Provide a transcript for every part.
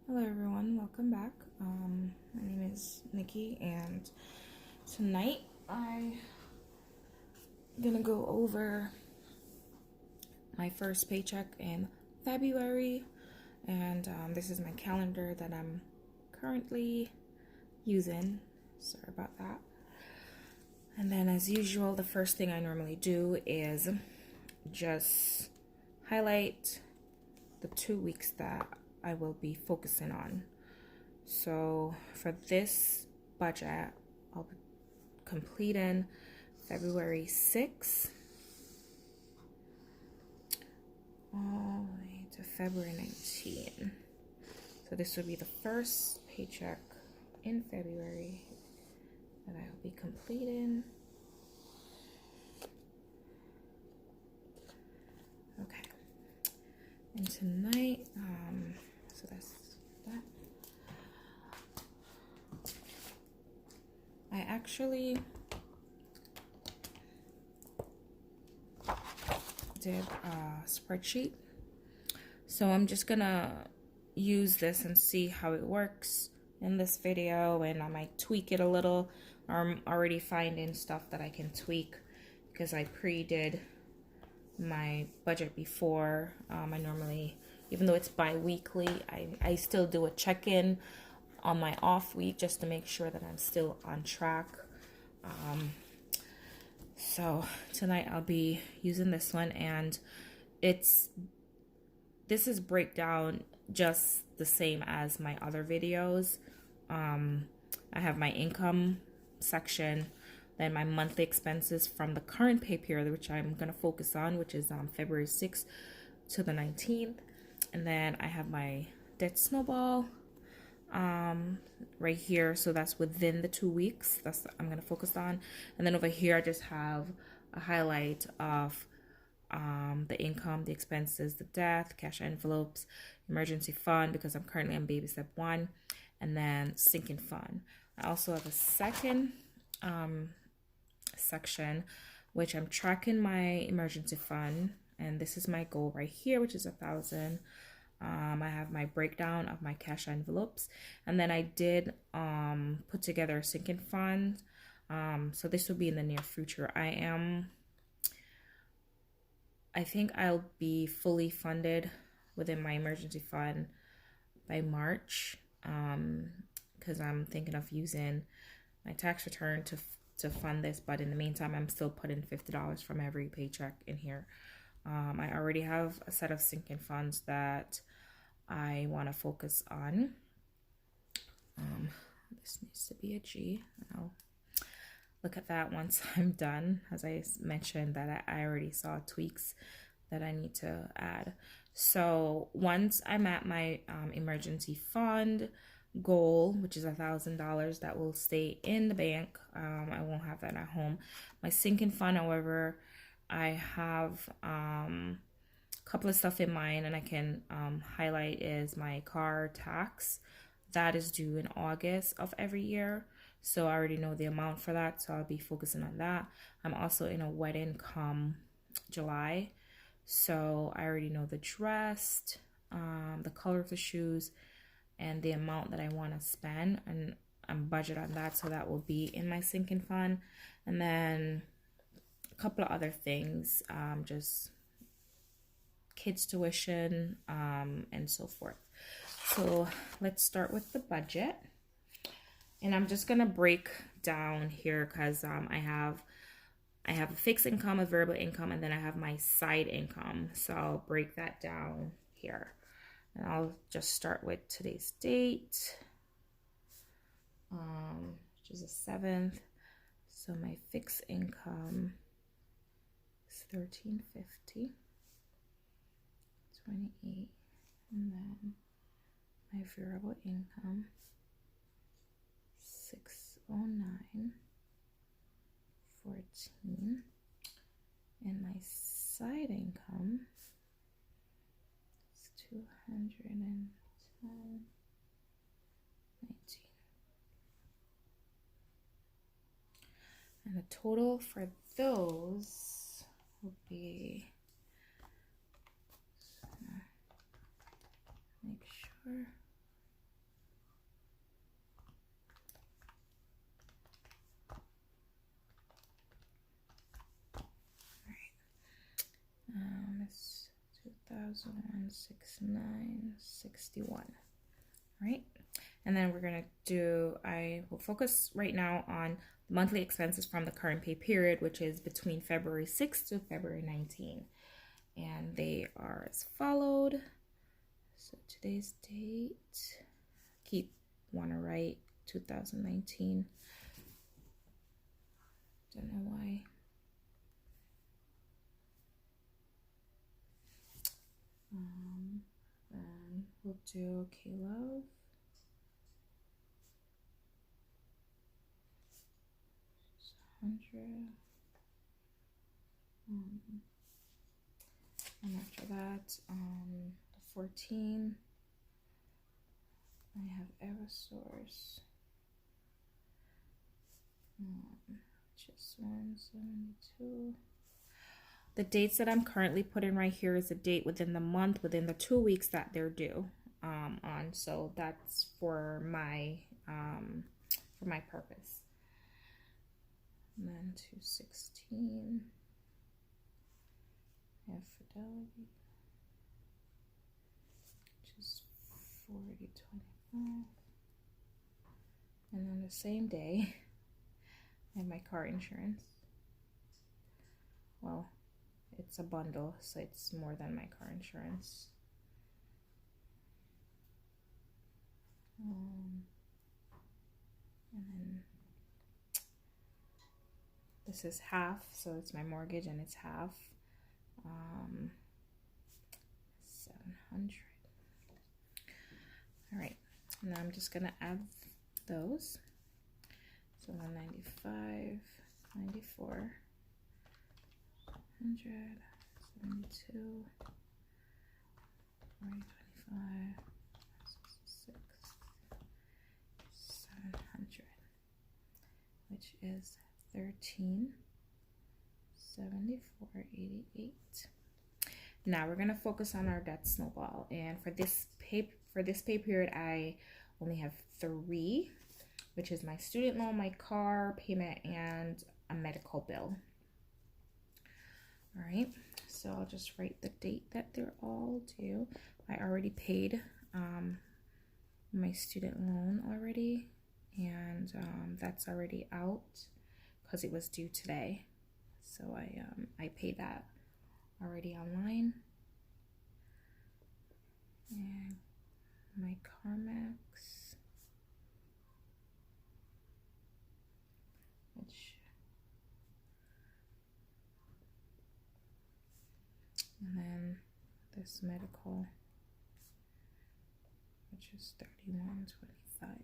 Hello everyone, welcome back. My name is Nikki, and tonight I'm gonna go over my first paycheck in February, and this is my calendar that I'm currently using. Sorry about that. And then, as usual, the first thing I normally do is just highlight the 2 weeks that I will be focusing on. So for this budget, I'll be completing February 6th all the way to February 19th. So this will be the first paycheck in February that I will be completing. Okay. And tonight, so that's that. I actually did a spreadsheet, so I'm just gonna use this and see how it works in this video, and I might tweak it a little. I'm already finding stuff that I can tweak because I pre-did my budget before. I normally, even though it's bi-weekly, I still do a check-in on my off week just to make sure that I'm still on track. So tonight I'll be using this one, and this is breakdown just the same as my other videos. I have my income section, then my monthly expenses from the current pay period, which I'm going to focus on, which is February 6th to the 19th. And then I have my debt snowball right here. So that's within the 2 weeks. I'm going to focus on. And then over here, I just have a highlight of the income, the expenses, the debt, cash envelopes, emergency fund, because I'm currently on baby step 1, and then sinking fund. I also have a second section which I'm tracking my emergency fund, and this is my goal right here, which is 1,000. I have my breakdown of my cash envelopes, and then I did put together a sinking fund. So this will be in the near future. I think I'll be fully funded within my emergency fund by March, because I'm thinking of using my tax return to fund this, but in the meantime, I'm still putting $50 from every paycheck in here. I already have a set of sinking funds that I want to focus on. This needs to be a G. I'll look at that once I'm done. As I mentioned, that I already saw tweaks that I need to add. So once I'm at my emergency fund goal, which is $1,000, that will stay in the bank. I won't have that at home. My sinking fund, however, I have a couple of stuff in mind, and I can highlight is my car tax. That is due in August of every year. So I already know the amount for that, so I'll be focusing on that. I'm also in a wedding come July, so I already know the dress, the color of the shoes, and the amount that I want to spend, and I'm budget on that, so that will be in my sinking fund. And then a couple of other things, just kids tuition, and so forth. So let's start with the budget, and I'm just gonna break down here because I have a fixed income, a variable income, and then I have my side income. So I'll break that down here. And I'll just start with today's date, which is the 7th. So my fixed income is $1,350, 28, and then my variable income 609, 14, and my side income is 210, 19. And the total for those will be, make sure, 169.61. Right, and then we're gonna do, I will focus right now on monthly expenses from the current pay period, which is between February 6th to February 19th, and they are as followed. So today's date, want to write 2019, don't know why. And we'll do K-Love. And after that, the 14, I have Eversource, just 172. The dates that I'm currently putting right here is the date within the month, within the 2 weeks that they're due on. So that's for my purpose. And then 216. I have Fidelity, which is 40.25. And on the same day, I have my car insurance. Well, it's a bundle, so it's more than my car insurance. And then this is half, so it's my mortgage and it's half. 700. All right, now I'm just gonna add those. So 195, 94, 100, 72, 425, 66, 700, which is 1374.88. Now we're gonna focus on our debt snowball, and for this pay period, I only have 3, which is my student loan, my car payment, and a medical bill. All right, so I'll just write the date that they're all due. I already paid my student loan already, and that's already out because it was due today. So I paid that already online. And my CarMax, and then this medical, which is 31.25,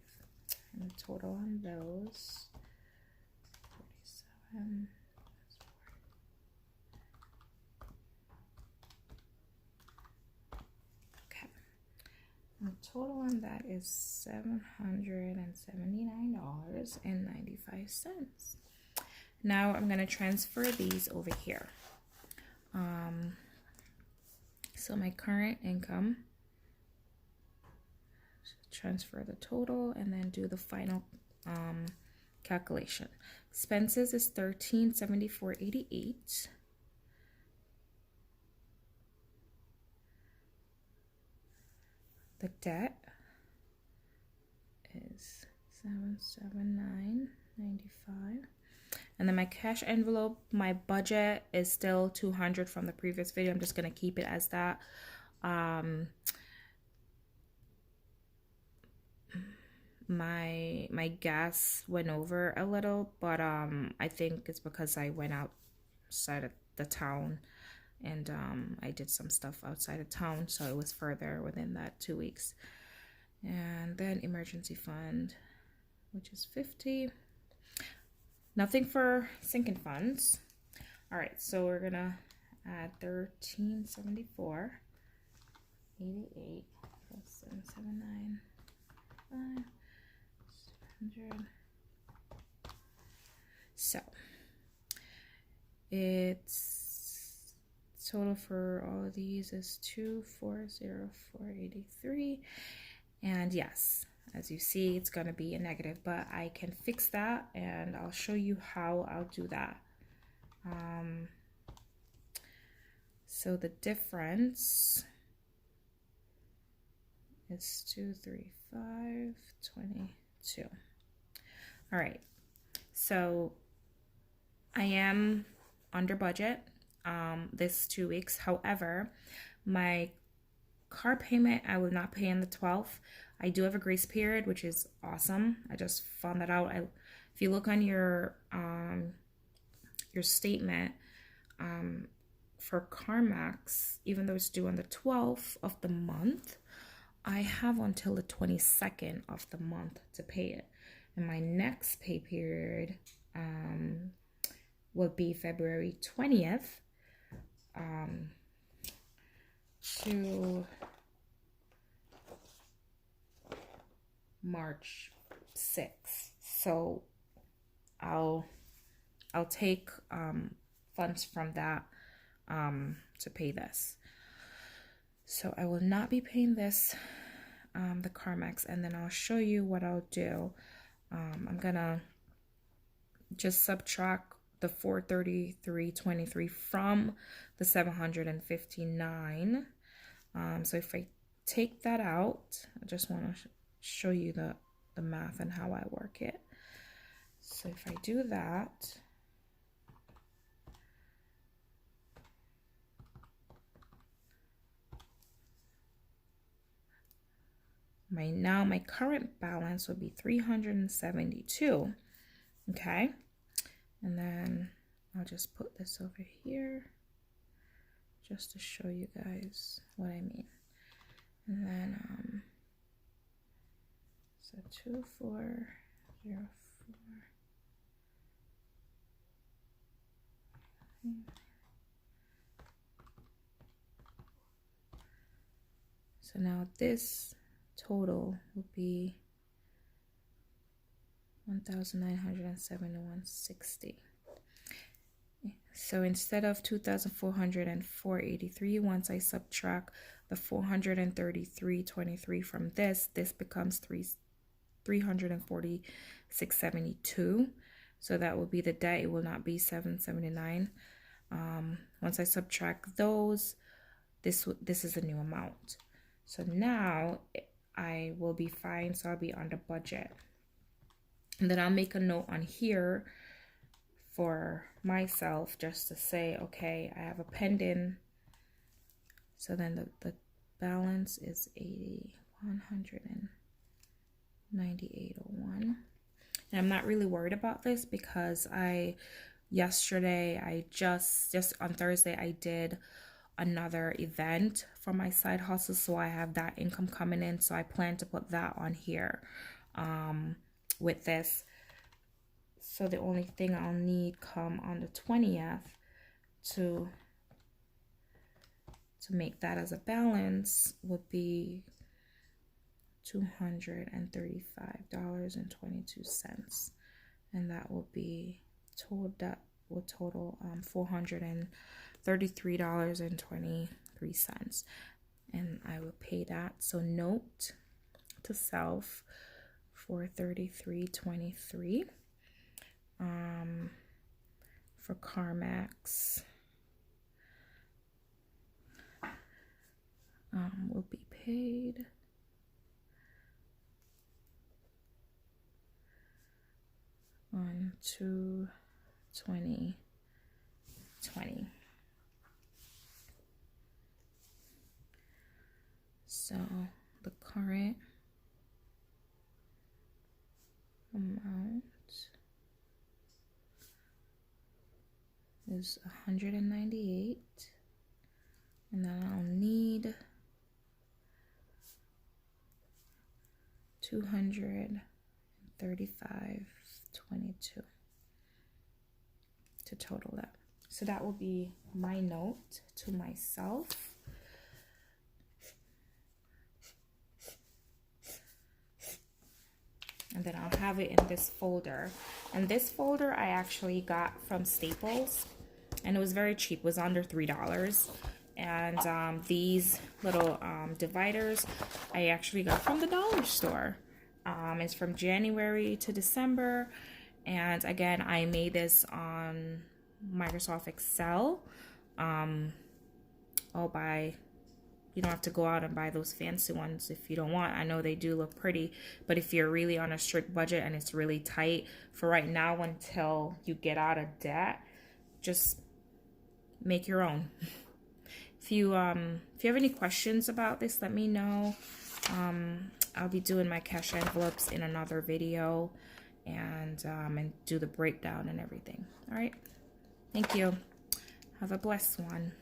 and the total on those 47. Okay, the total on that is $779.95. Now I'm going to transfer these over here. So my current income, transfer the total and then do the final calculation. Expenses is $1374.88. The debt is $779.95. And then my cash envelope, my budget is still $200 from the previous video. I'm just going to keep it as that. My gas went over a little, but I think it's because I went outside of the town, and I did some stuff outside of town, so it was further within that 2 weeks. And then emergency fund, which is $50. Nothing for sinking funds. All right, so we're gonna add $1374.88 plus $779.5. 700. So it's total for all of these is $240,483, and yes, as you see, it's going to be a negative, but I can fix that, and I'll show you how I'll do that. So the difference is 235 22. All right, so I am under budget this 2 weeks. However, my car payment I will not pay on the 12th. I do have a grace period, which is awesome. I just found that out. If you look on your statement for CarMax, even though it's due on the 12th of the month, I have until the 22nd of the month to pay it. And my next pay period will be February 20th to March 6th. So I'll take funds from that to pay this. So I will not be paying this, the CarMax, and then I'll show you what I'll do. I'm gonna just subtract the $433.23 from the $759. So if I take that out, I just want to show you the math and how I work it. So if I do that, my current balance would be $372. Okay, and then I'll just put this over here just to show you guys what I mean. And then so 2404. So now this total will be $1,971.60. So instead of $2,404.83, once I subtract the $433.23 from this becomes $346.72. So that will be the debt. It will not be $779. Once I subtract those, this is a new amount. So now I will be fine. So I'll be under budget. And then I'll make a note on here for myself just to say, okay, I have a pending. So then the balance is $198.01. And I'm not really worried about this because yesterday I just on Thursday I did another event for my side hustle, so I have that income coming in, so I plan to put that on here with this. So the only thing I'll need come on the 20th to make that as a balance would be $235.22, and that will be total $433.23, and I will pay that. So note to self, $433.23 for CarMax will be paid on 2/20/20. So the current amount is 198, and then I'll need 235.22 to total that. So that will be my note to myself. And then I'll have it in this folder. And this folder I actually got from Staples, and it was very cheap. It was under $3. And these little dividers I actually got from the dollar store. It's from January to December. And again, I made this on Microsoft Excel all by You don't have to go out and buy those fancy ones if you don't want. I know they do look pretty, but if you're really on a strict budget and it's really tight for right now until you get out of debt, just make your own. If you have any questions about this, let me know. I'll be doing my cash envelopes in another video, and do the breakdown and everything. All right. Thank you. Have a blessed one.